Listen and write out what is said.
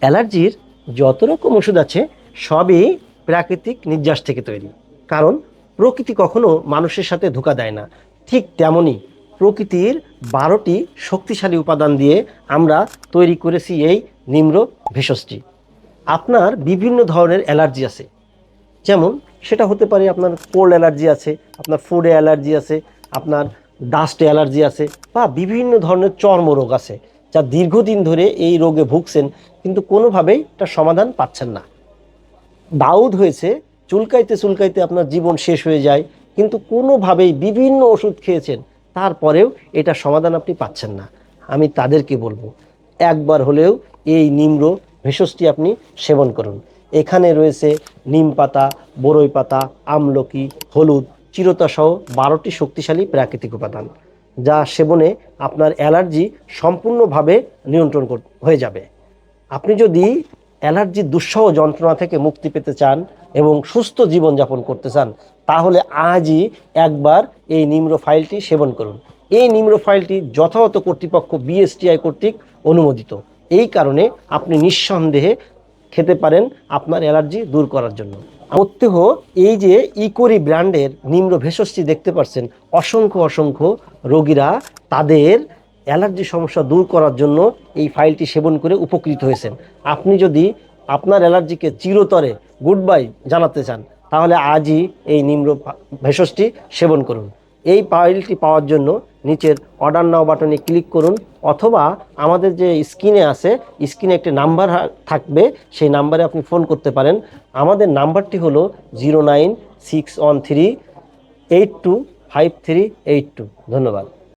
অ্যালার্জির যত রকম ওষুধ আছে সবই প্রাকৃতিক নির্যাস থেকে তৈরি। কারণ প্রকৃতি কখনো মানুষের সাথে ধোঁকা দেয় না। ঠিক তেমনই প্রকৃতির 12টি শক্তিশালী উপাদান দিয়ে আমরা তৈরি করেছি এই নিম্র ভেষজটি। আপনার বিভিন্ন ধরনের অ্যালার্জি আছে, যেমন সেটা হতে পারে আপনার কোল্ড অ্যালার্জি আছে, আপনার ফুডে অ্যালার্জি আছে, আপনার ডাস্টে অ্যালার্জি আছে, বা বিভিন্ন ধরনের চর্মরোগ আছে যা দীর্ঘদিন ধরে এই রোগে ভুগছেন কিন্তু কোনোভাবেই তার সমাধান পাচ্ছেন না। দাউদ হয়েছে, চুলকাইতে চুলকাইতে আপনার জীবন শেষ হয়ে যায়, কিন্তু কোনোভাবেই বিভিন্ন ওষুধ খেয়েছেন, তারপরেও এটা সমাধান আপনি পাচ্ছেন না। আমি তাদেরকে বলবো একবার হলেও এই নিম্র ভেষজটি আপনি সেবন করুন। এখানে রয়েছে নিম পাতা, বরই পাতা, আমলকি, হলুদ, চিরতা সহ 12টি শক্তিশালী প্রাকৃতিক উপাদান, যা সেবনে আপনার অ্যালার্জি সম্পূর্ণভাবে নিয়ন্ত্রণ হয়ে যাবে। আপনি যদি অ্যালার্জির দুঃসহ যন্ত্রণা থেকে মুক্তি পেতে চান এবং সুস্থ জীবনযাপন করতে চান, তাহলে আজই একবার এই নিম্র ফাইলটি সেবন করুন। এই নিম্র ফাইলটি যথাযথ কর্তৃপক্ষ বিএসটিআই কর্তৃক অনুমোদিত। এই কারণে আপনি নিঃসন্দেহে খেতে পারেন আপনার অ্যালার্জি দূর করার জন্য। প্রত্যহ এই যে ইকোরি ব্র্যান্ডের নিম্র ভেষজটি দেখতে পাচ্ছেন, অসংখ্য অসংখ্য রোগীরা তাদের অ্যালার্জি সমস্যা দূর করার জন্য এই ফাইলটি সেবন করে উপকৃত হয়েছেন। আপনি যদি আপনার অ্যালার্জিকে চিরতরে গুড বাই জানাতে চান, তাহলে আজই এই নিম্র ভেষজটি সেবন করুন। এই ফাইলটি পাওয়ার জন্য নিচের অর্ডার নাও বাটনে ক্লিক করুন, অথবা আমাদের যে স্ক্রিনে আছে, স্ক্রিনে একটি নাম্বার থাকবে, সেই নাম্বারে আপনি ফোন করতে পারেন। আমাদের নাম্বারটি হলো 09613825382। ধন্যবাদ।